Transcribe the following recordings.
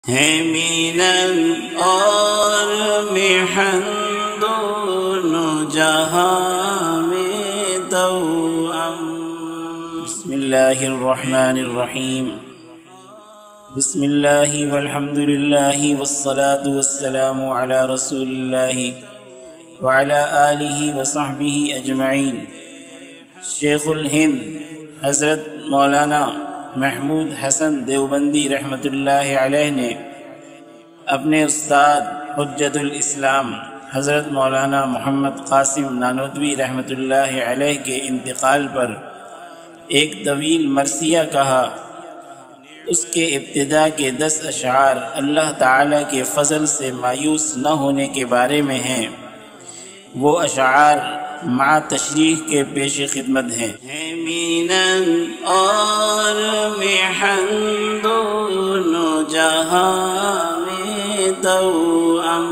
ہے مینن اور محن دونوں جہاں میں توأم۔ بسم اللہ الرحمن الرحیم۔ بسم اللہ والحمد للہ والصلاة والسلام علی رسول اللہ وعلی آلہ وصحبہ اجمعین۔ شیخ الہند حضرت مولانا محمود حسن دیوبندی رحمۃ اللہ علیہ نے اپنے استاد حجت الاسلام حضرت مولانا محمد قاسم نانوتوی رحمۃ اللہ علیہ کے انتقال پر ایک طویل مرثیہ کہا۔ اس کے ابتدا کے 10 اشعار اللہ تعالیٰ کے فضل سے مایوس نہ ہونے کے بارے میں ہیں۔ وہ اشعار مع تشریح کے پیش خدمت ہیں۔ ہے مینن اور محن دونوں جہاں میں توأم،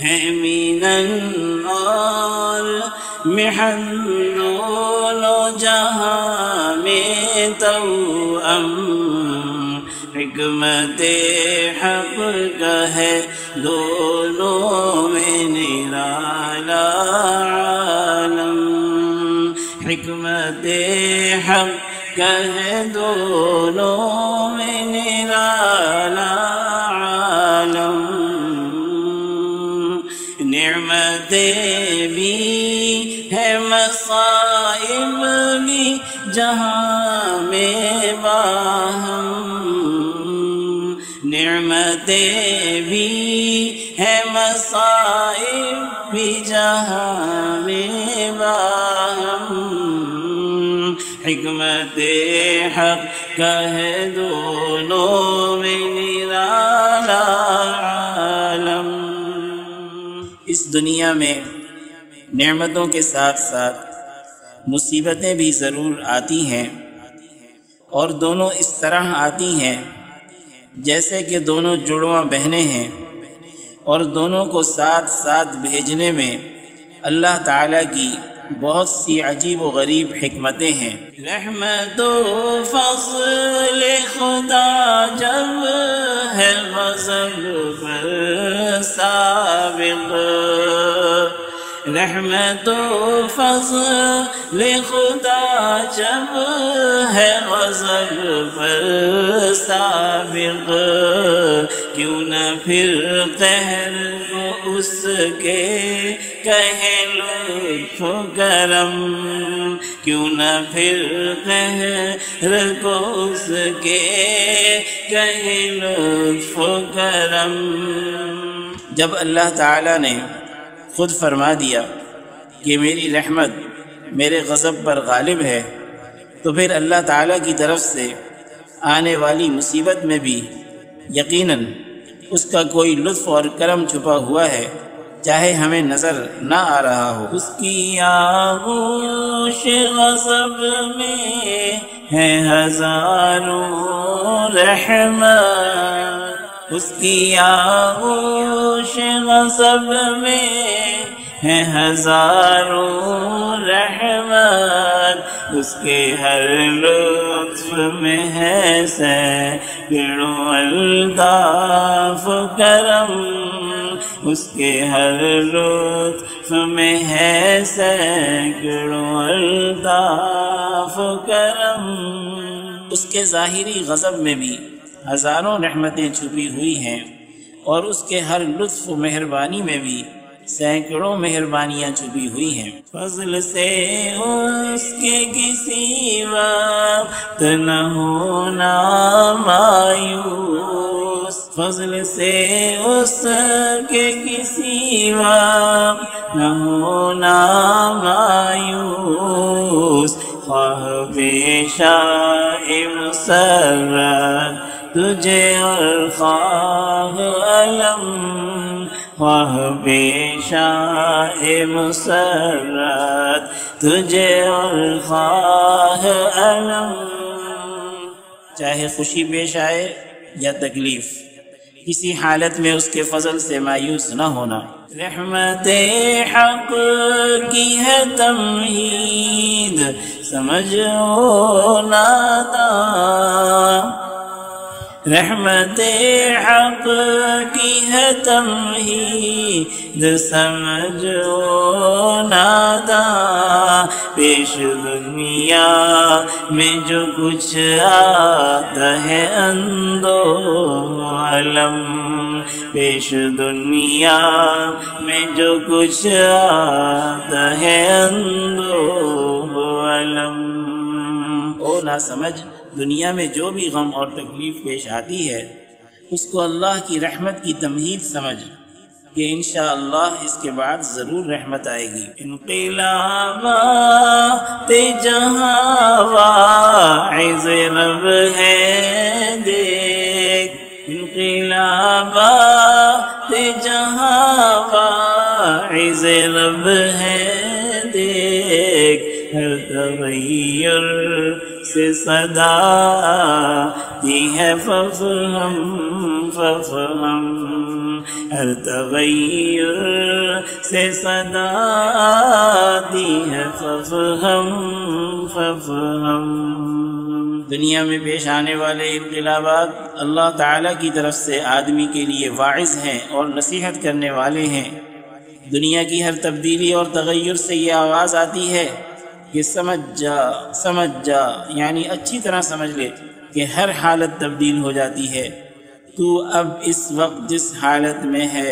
ہے مینن اور محن دونوں جہاں میں توأم، حکمت حق کا ہے دونوں میں نرالا عالم، حکمت حق کا ہے دونوں میں نرالا عالم، نعمتیں بھی ہے مصائب بھی جہاں میں باہم، نعمتیں بھی ہے مصائب بھی جہاں میں باہم، حکمت حق کا ہے دونوں میں نرالا عالم۔ اس دنیا میں نعمتوں کے ساتھ ساتھ مصیبتیں بھی ضرور آتی ہیں، اور دونوں اس طرح آتی ہیں جیسے کہ دونوں جڑواں بہنیں ہیں، اور دونوں کو ساتھ ساتھ بھیجنے میں اللہ تعالیٰ کی بہت سی عجیب و غریب حکمتیں ہیں۔ رحمت و فضل خدا جب ہے غضب پر سابق، رحمت و فضل خدا جب ہے غضب پر سابق، کیوں نہ پھر قہر کو اس کے کہے لطف و کرم، کیوں نہ پھر قہر کو اس کے کہے لطف و کرم۔ جب اللہ تعالیٰ نے خود فرما دیا کہ میری رحمت میرے غضب پر غالب ہے، تو پھر اللہ تعالیٰ کی طرف سے آنے والی مصیبت میں بھی یقیناً اس کا کوئی لطف اور کرم چھپا ہوا ہے، چاہے ہمیں نظر نہ آ رہا ہو۔ اس کی آغوش غضب میں ہے ہزاروں رحمت، اس کی آغوش غضب میں ہے ہزاروں رحمت، اس کے ہر لطف میں ہے سینکڑوں الطاف کرم، اس کے ہر لطف میں ہے سینکڑوں الطاف کرم۔ اس کے ظاہری غضب میں بھی ہزاروں رحمتیں چھپی ہوئی ہیں، اور اس کے ہر لطف و مہربانی میں بھی سینکڑوں مہربانیاں چھپی ہوئی ہیں۔ فضل سے اس کے کسی وقت نہ ہونا مایوس، فضل سے اس کے کسی وقت نہ ہونا مایوس، خواہ پیشہ مسرت تجھے اور خواہ علم، خواہ پیشہ مسرت تجھے اور خواہ علم، چاہے خوشی پیش آئے یا تکلیف، کسی حالت میں اس کے فضل سے مایوس نہ ہونا۔ رحمت حق کی ہے تمہید سمجھو ناداں، رحمت حق کی ہے تمہید سمجھو ناداں، پیش دنیا میں جو کچھ آتا ہے اندو علم، پیش دنیا میں جو کچھ آتا ہے اندو علم۔ او نہ سمجھ، دنیا میں جو بھی غم اور تکلیف پیش آتی ہے اس کو اللہ کی رحمت کی تمہید سمجھ کہ انشاءاللہ اس کے بعد ضرور رحمت آئے گی۔ انقلابات جہاں واعظ رب ہے دیکھ، انقلابات جہاں واعظ رب ہے دیکھ، ہر تغیر سے صدا دی ہے ففہم ففہم، ہر تغیر سے صدا دی ہے ففہم ففہم۔ دنیا میں پیش آنے والے انقلابات اللہ تعالیٰ کی طرف سے آدمی کے لیے واعظ ہیں اور نصیحت کرنے والے ہیں۔ دنیا کی ہر تبدیلی اور تغیر سے یہ آواز آتی ہے کہ سمجھ جا، یعنی اچھی طرح سمجھ لے کہ ہر حالت تبدیل ہو جاتی ہے، تو اب اس وقت جس حالت میں ہے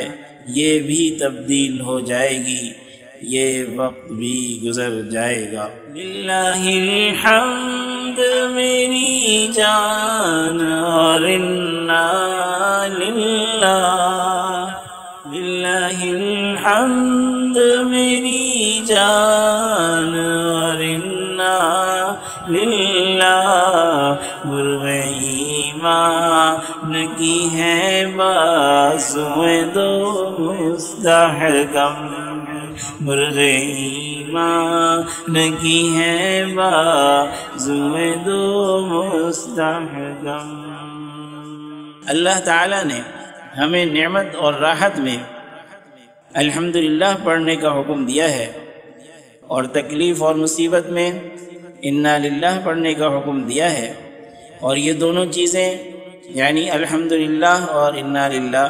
یہ بھی تبدیل ہو جائے گی، یہ وقت بھی گزر جائے گا۔ للہ الحمد میری جان اور انا للہ، للہ الحمد میری جان اور انا للہ، مرغ ایمان کی ہے بازویں دو مستحکم، مرغ ایمان کی ہے بازویں دو مستحکم۔ اللہ تعالیٰ نے ہمیں نعمت اور راحت میں الحمدللہ پڑھنے کا حکم دیا ہے، اور تکلیف اور مصیبت میں انا للہ پڑھنے کا حکم دیا ہے، اور یہ دونوں چیزیں یعنی الحمدللہ اور انا للہ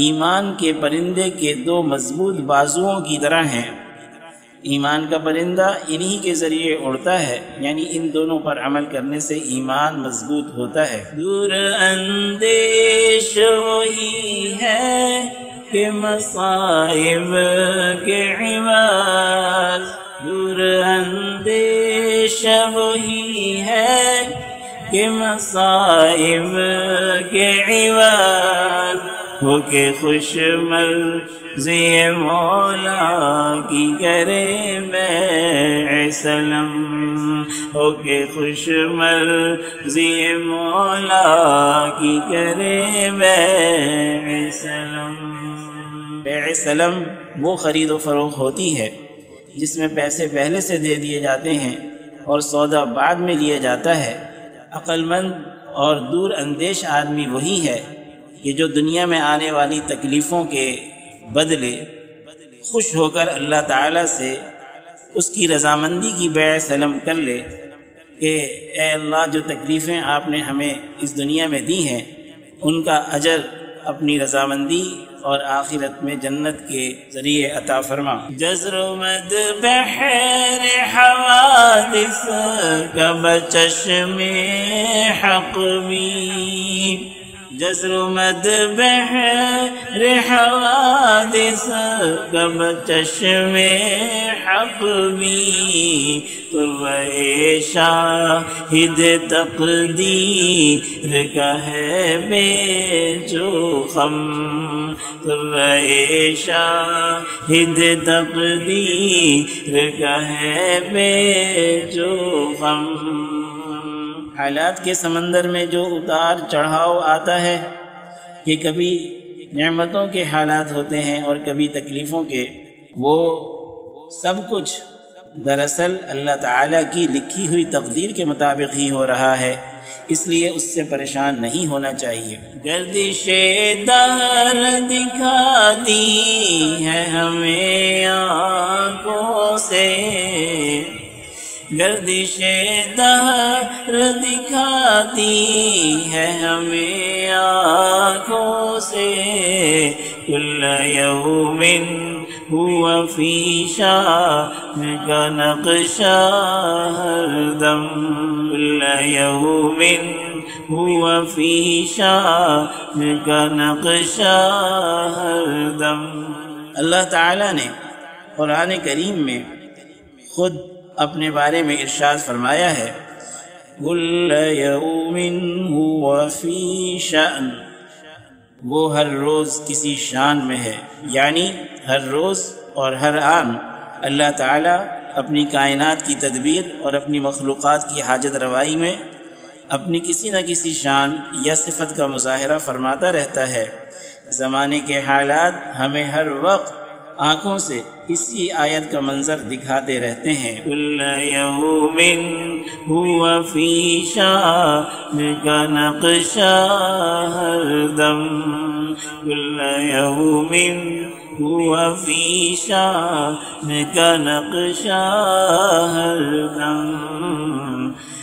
ایمان کے پرندے کے دو مضبوط بازوؤں کی طرح ہیں۔ ایمان کا پرندہ انہی کے ذریعے اڑتا ہے، یعنی ان دونوں پر عمل کرنے سے ایمان مضبوط ہوتا ہے۔ دور اندیش وہی ہے کہ مصائب کے عوض، دور اندیش وہی ہے کہ مصائب کے عوض، ہو کے خوش مرضی مولا کی کرے میں سلم، ہو کے خوش مرضی مولا کی کرے میں سلم۔ بیع سلم وہ خرید و فروخت ہوتی ہے جس میں پیسے پہلے سے دے دیے جاتے ہیں اور سودا بعد میں لیا جاتا ہے۔ عقل مند اور دور اندیش آدمی وہی ہے کہ جو دنیا میں آنے والی تکلیفوں کے بدلے خوش ہو کر اللہ تعالیٰ سے اس کی رضامندی کی بیع سلم کر لے کہ اے اللہ، جو تکلیفیں آپ نے ہمیں اس دنیا میں دی ہیں ان کا اجر اپنی رضامندی اور آخرت میں جنت کے ذریعے عطا فرما۔ جزر و مد بحر حوادث کب چشم حق بھی، جزر و مد بحر حوادث کب چشم حق بھی، تو شاہد تقدیر کا ہے بے جوخم، تو شاہد تقدیر کا ہے بے جوخم۔ حالات کے سمندر میں جو اتار چڑھاؤ آتا ہے کہ کبھی نعمتوں کے حالات ہوتے ہیں اور کبھی تکلیفوں کے، وہ سب کچھ دراصل اللہ تعالیٰ کی لکھی ہوئی تقدیر کے مطابق ہی ہو رہا ہے، اس لیے اس سے پریشان نہیں ہونا چاہیے۔ گردش دہر دکھا دی ہے ہمیں آنکھوں سے، گردش دہر دکھاتی ہے ہمیں آنکھوں سے کل یوم ہوا فی شان کا نقشہ ہر دم کل یوم ہوا فی شان کا نقشہ ہر دم۔ اللہ تعالیٰ نے قرآن کریم میں خود اپنے بارے میں ارشاد فرمایا ہے کل یوم ہوا فی شأن، وہ ہر روز کسی شان میں ہے، یعنی ہر روز اور ہر آن اللہ تعالیٰ اپنی کائنات کی تدبیر اور اپنی مخلوقات کی حاجت روائی میں اپنی کسی نہ کسی شان یا صفت کا مظاہرہ فرماتا رہتا ہے۔ زمانے کے حالات ہمیں ہر وقت آنکھوں سے اسی آیت کا منظر دکھاتے رہتے ہیں۔ کل یوم ہوا فی شان کا نقشہ ہر دم، کل یوم ہوا فی شان کا نقشہ ہر دم۔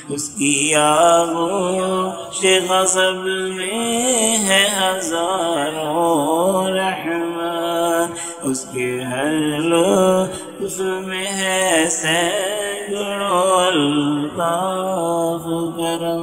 اس کی آغوش غضب میں ہے ہزاروں رحمت، اس کے ہر لطف میں ہے سینکڑوں الطاف کرم۔